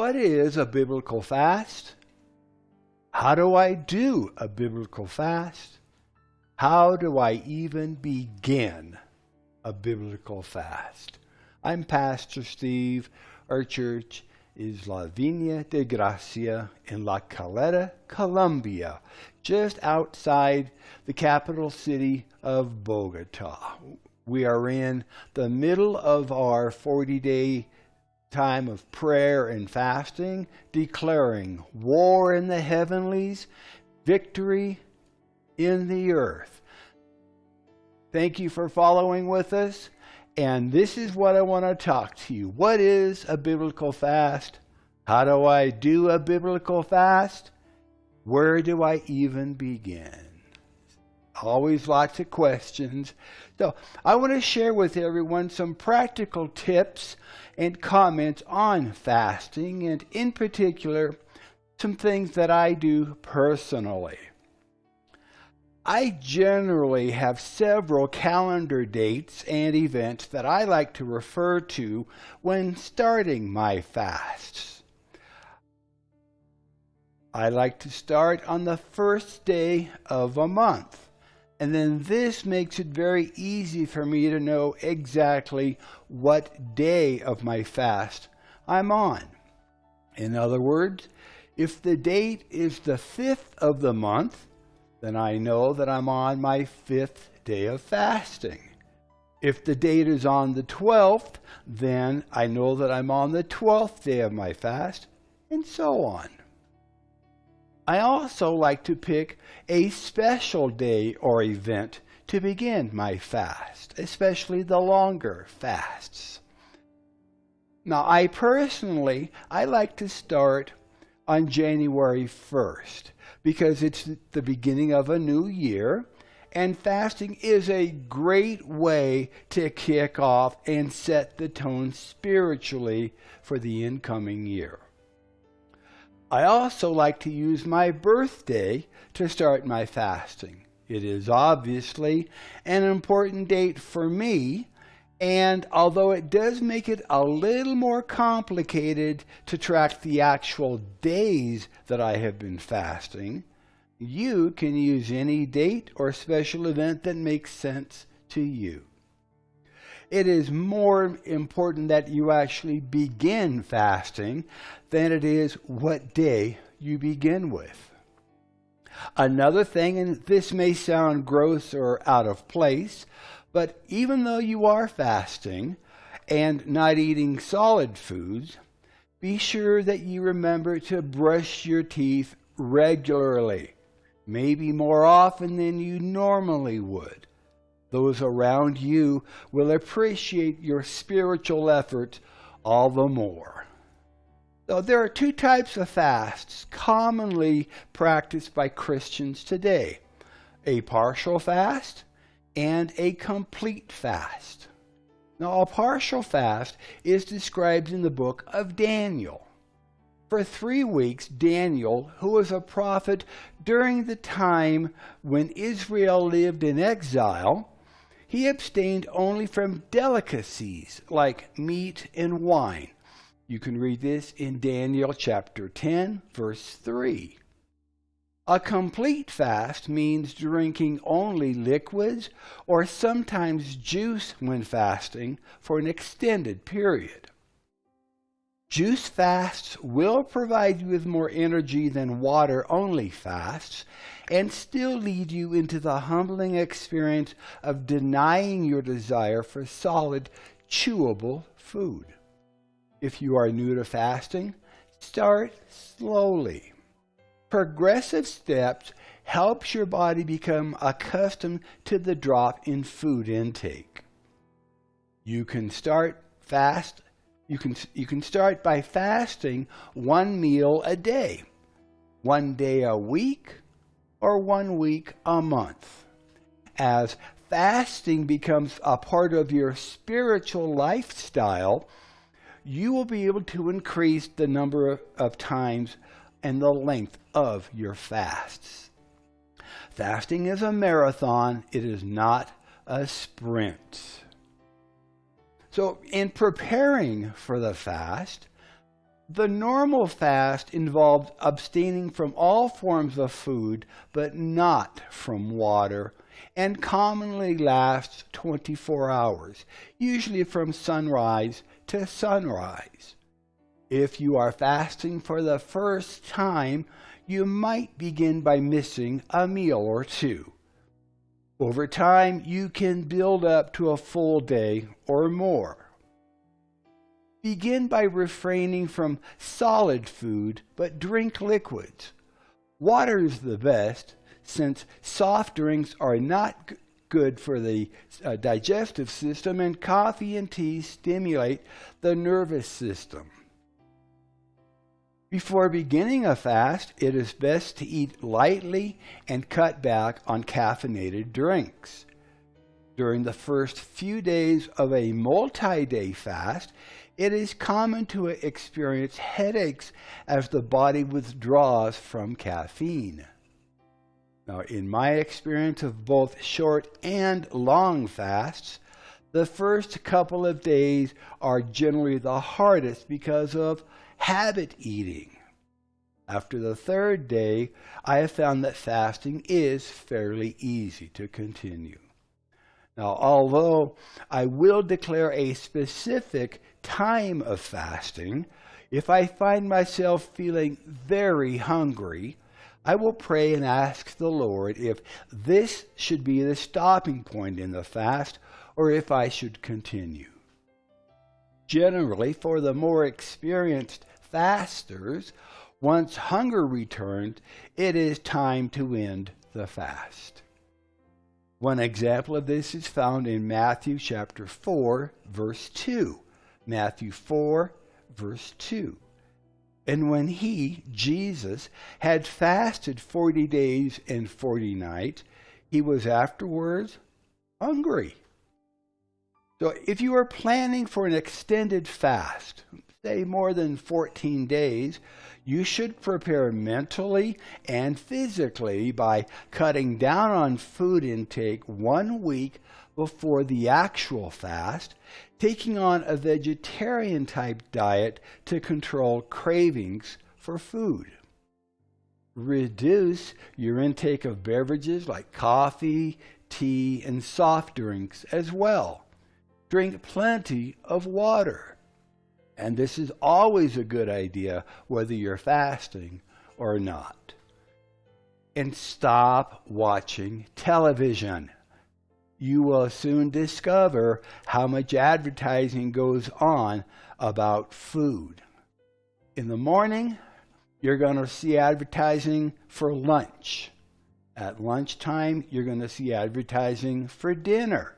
what is a biblical fast? How do I do a biblical fast? How do I even begin a biblical fast? I'm Pastor Steve. Our church is La Viña de Gracia in La Caleta, Colombia, just outside the capital city of Bogota. We are in the middle of our 40-day time of prayer and fasting, declaring war in the heavenlies, victory in the earth. Thank you for following with us. And this is what I want to talk to you. What is a biblical fast? How do I do a biblical fast? Where do I even begin? Always lots of questions. So I want to share with everyone some practical tips and comments on fasting, and in particular, some things that I do personally. I generally have several calendar dates and events that I like to refer to when starting my fasts. I like to start on the first day of a month, and then this makes it very easy for me to know exactly what day of my fast I'm on. In other words, if the date is the 5th of the month, then I know that I'm on my 5th day of fasting. If the date is on the 12th, then I know that I'm on the 12th day of my fast, and so on. I also like to pick a special day or event to begin my fast, especially the longer fasts. Now, I like to start on January 1st. Because it's the beginning of a new year, and fasting is a great way to kick off and set the tone spiritually for the incoming year. I also like to use my birthday to start my fasting. It is obviously an important date for me, and although it does make it a little more complicated to track the actual days that I have been fasting, you can use any date or special event that makes sense to you. It is more important that you actually begin fasting than it is what day you begin with. Another thing, and this may sound gross or out of place, but even though you are fasting and not eating solid foods, be sure that you remember to brush your teeth regularly, maybe more often than you normally would. Those around you will appreciate your spiritual effort all the more. So there are two types of fasts commonly practiced by Christians today: a partial fast and a complete fast. Now, a partial fast is described in the book of Daniel. For 3 weeks, Daniel, who was a prophet during the time when Israel lived in exile, he abstained only from delicacies like meat and wine. You can read this in Daniel chapter 10, verse 3. A complete fast means drinking only liquids or sometimes juice when fasting for an extended period. Juice fasts will provide you with more energy than water-only fasts and still lead you into the humbling experience of denying your desire for solid, chewable food. If you are new to fasting, start slowly. Progressive steps helps your body become accustomed to the drop in food intake. You can start by fasting 1 meal a day, 1 day a week, or 1 week a month. As fasting becomes a part of your spiritual lifestyle, you will be able to increase the number of times and the length of your fasts. Fasting is a marathon. It is not a sprint. So in preparing for the fast, The normal fast involves abstaining from all forms of food, but not from water, and commonly lasts 24 hours, usually from sunrise to sunrise. If you are fasting for the first time, you might begin by missing a meal or two. Over time, you can build up to a full day or more. Begin by refraining from solid food, but drink liquids. Water is the best, since soft drinks are not good for the digestive system, and coffee and tea stimulate the nervous system. Before beginning a fast, it is best to eat lightly and cut back on caffeinated drinks. During the first few days of a multi-day fast, it is common to experience headaches as the body withdraws from caffeine. Now, in my experience of both short and long fasts, the first couple of days are generally the hardest because of habit eating. After the third day, I have found that fasting is fairly easy to continue. Now, although I will declare a specific time of fasting, if I find myself feeling very hungry, I will pray and ask the Lord if this should be the stopping point in the fast or if I should continue. Generally, for the more experienced fasters, once hunger returns, it is time to end the fast. One example of this is found in Matthew chapter 4, verse 2. Matthew 4, verse 2. And when he, Jesus, had fasted 40 days and 40 nights, he was afterwards hungry. So if you are planning for an extended fast, say more than 14 days, you should prepare mentally and physically by cutting down on food intake 1 week before the actual fast, taking on a vegetarian type diet to control cravings for food. Reduce your intake of beverages like coffee, tea, and soft drinks as well. Drink plenty of water. And this is always a good idea whether you're fasting or not. And stop watching television. You will soon discover how much advertising goes on about food. In the morning, you're going to see advertising for lunch. At lunchtime, you're going to see advertising for dinner.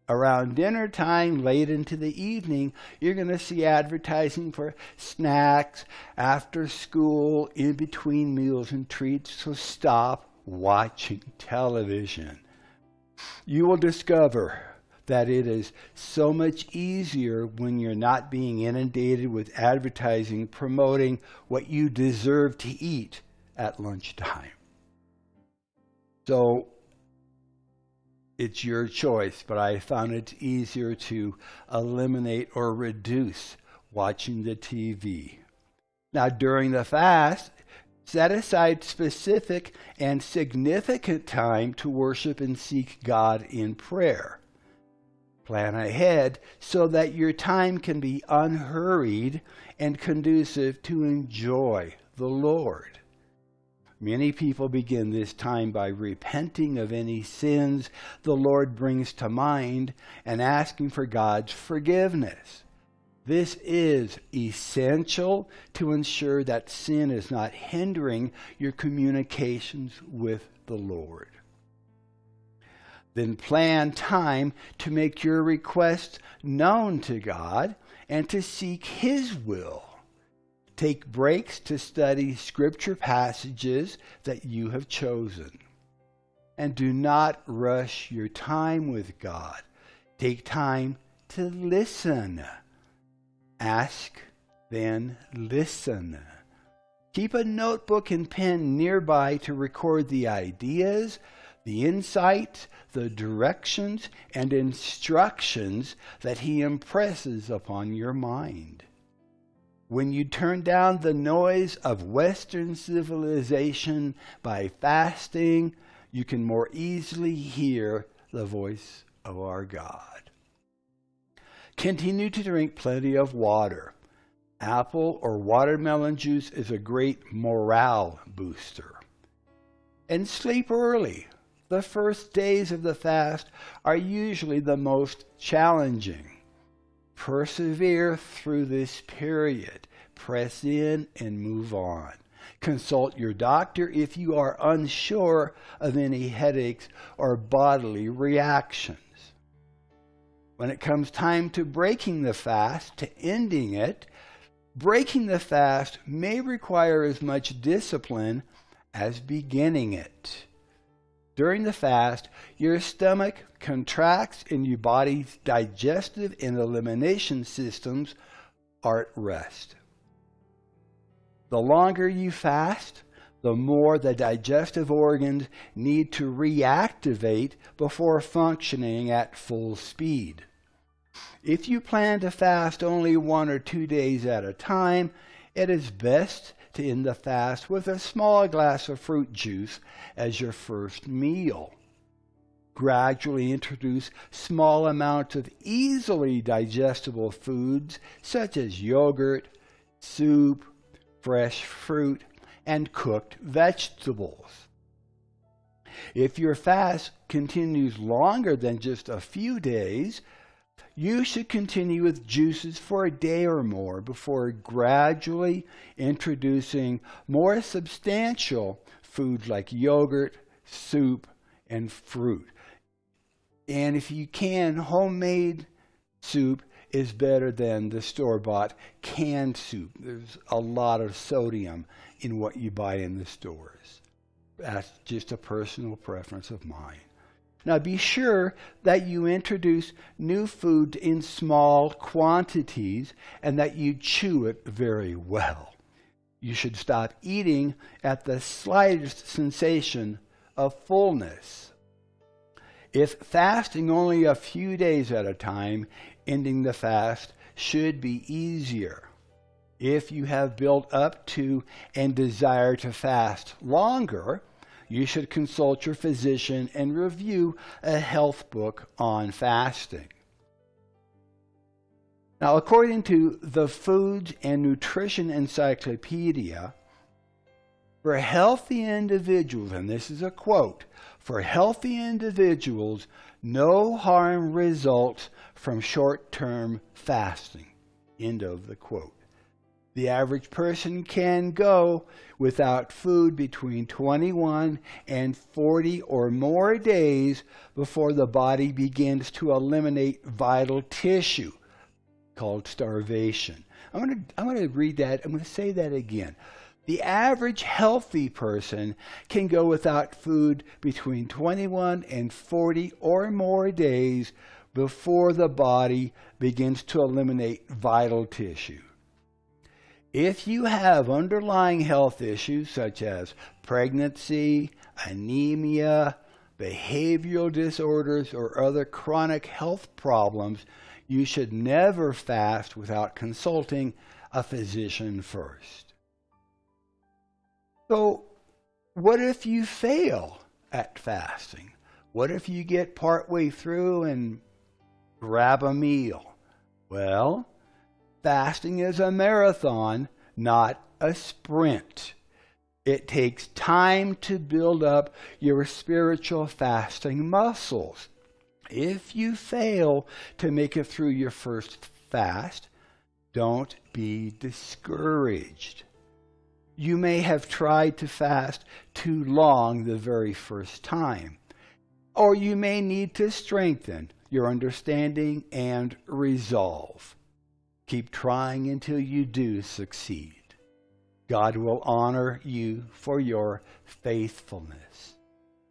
Around dinner time, late into the evening, you're going to see advertising for snacks, after school, in between meals and treats. So stop watching television. You will discover that it is so much easier when you're not being inundated with advertising promoting what you deserve to eat at lunchtime. So it's your choice, but I found it easier to eliminate or reduce watching the TV. Now, during the fast, set aside specific and significant time to worship and seek God in prayer. Plan ahead so that your time can be unhurried and conducive to enjoy the Lord. Many people begin this time by repenting of any sins the Lord brings to mind and asking for God's forgiveness. This is essential to ensure that sin is not hindering your communications with the Lord. Then plan time to make your requests known to God and to seek His will. Take breaks to study scripture passages that you have chosen. And do not rush your time with God. Take time to listen. Ask, then listen. Keep a notebook and pen nearby to record the ideas, the insights, the directions, and instructions that He impresses upon your mind. When you turn down the noise of Western civilization by fasting, you can more easily hear the voice of our God. Continue to drink plenty of water. Apple or watermelon juice is a great morale booster. And sleep early. The first days of the fast are usually the most challenging. Persevere through this period. Press in and move on. Consult your doctor if you are unsure of any headaches or bodily reactions. When it comes time to breaking the fast, to ending it, breaking the fast may require as much discipline as beginning it. During the fast, your stomach contracts and your body's digestive and elimination systems are at rest. The longer you fast, the more the digestive organs need to reactivate before functioning at full speed. If you plan to fast only 1 or 2 days at a time, it is best to end the fast with a small glass of fruit juice as your first meal. Gradually introduce small amounts of easily digestible foods such as yogurt, soup, fresh fruit, and cooked vegetables. If your fast continues longer than just a few days, you should continue with juices for a day or more before gradually introducing more substantial foods like yogurt, soup, and fruit. And if you can, homemade soup is better than the store-bought canned soup. There's a lot of sodium in what you buy in the stores. That's just a personal preference of mine. Now be sure that you introduce new food in small quantities and that you chew it very well. You should stop eating at the slightest sensation of fullness. If fasting only a few days at a time, ending the fast should be easier. If you have built up to and desire to fast longer, you should consult your physician and review a health book on fasting. Now, according to the Foods and Nutrition Encyclopedia, for healthy individuals, and this is a quote, for healthy individuals, no harm results from short-term fasting. End of the quote. The average person can go without food between 21 and 40 or more days before the body begins to eliminate vital tissue, called starvation. I'm going to read that. I'm going to say that again. The average healthy person can go without food between 21 and 40 or more days before the body begins to eliminate vital tissue. If you have underlying health issues such as pregnancy, anemia, behavioral disorders, or other chronic health problems, you should never fast without consulting a physician first. So, what if you fail at fasting? What if you get partway through and grab a meal? Well, fasting is a marathon, not a sprint. It takes time to build up your spiritual fasting muscles. If you fail to make it through your first fast, don't be discouraged. You may have tried to fast too long the very first time, or you may need to strengthen your understanding and resolve. Keep trying until you do succeed. God will honor you for your faithfulness.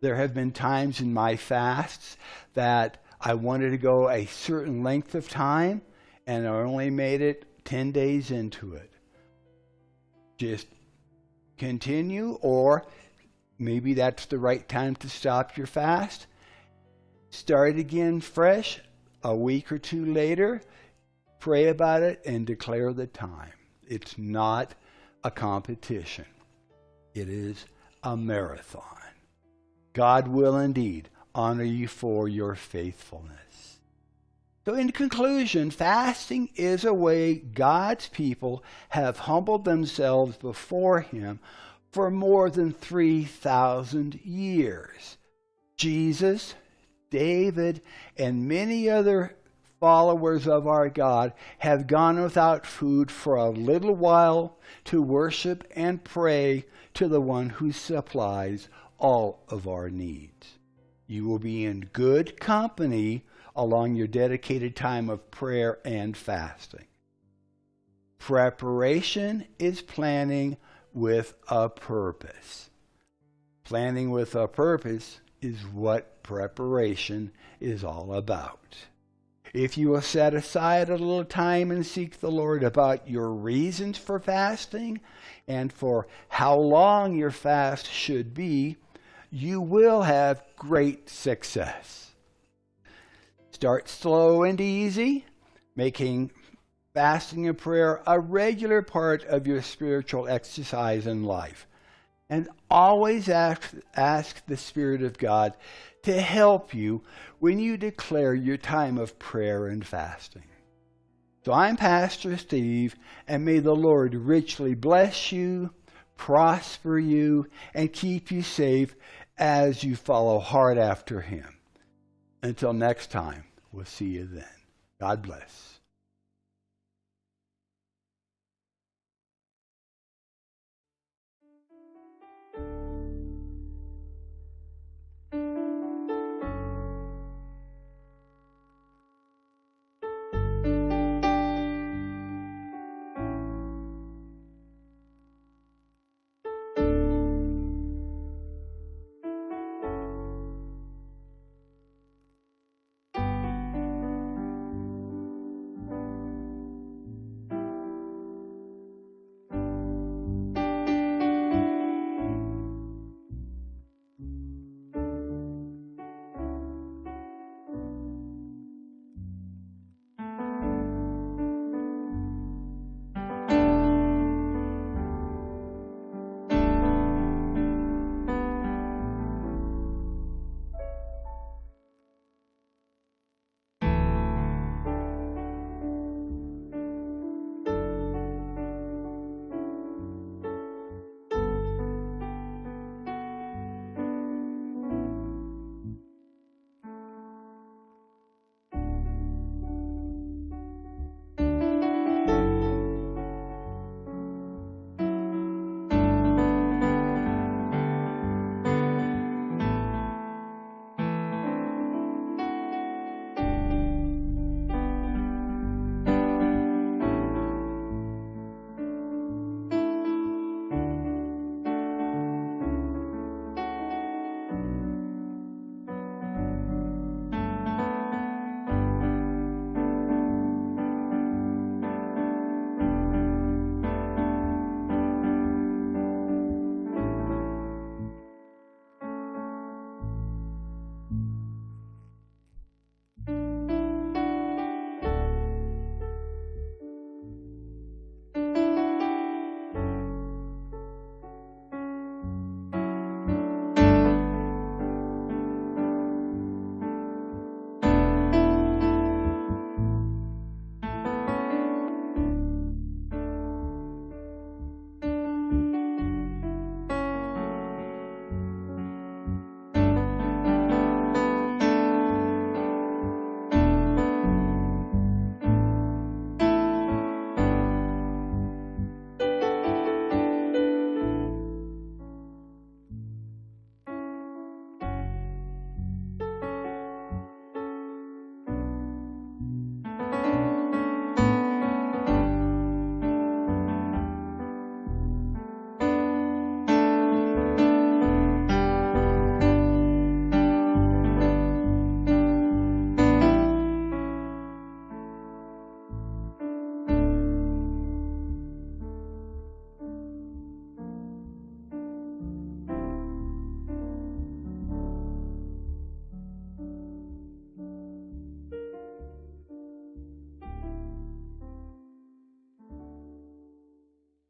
There have been times in my fasts that I wanted to go a certain length of time, and I only made it 10 days into it. Just continue, or maybe that's the right time to stop your fast. Start again fresh a week or two later. Pray about it and declare the time. It's not a competition. It is a marathon. God will indeed honor you for your faithfulness. So in conclusion, fasting is a way God's people have humbled themselves before Him for more than 3,000 years. Jesus, David, and many other followers of our God have gone without food for a little while to worship and pray to the one who supplies all of our needs. You will be in good company along your dedicated time of prayer and fasting. Preparation is planning with a purpose. Planning with a purpose is what preparation is all about. If you will set aside a little time and seek the Lord about your reasons for fasting and for how long your fast should be, you will have great success. Start slow and easy, making fasting and prayer a regular part of your spiritual exercise in life. And always ask the Spirit of God to help you when you declare your time of prayer and fasting. So I'm Pastor Steve, and may the Lord richly bless you, prosper you, and keep you safe as you follow hard after Him. Until next time, we'll see you then. God bless.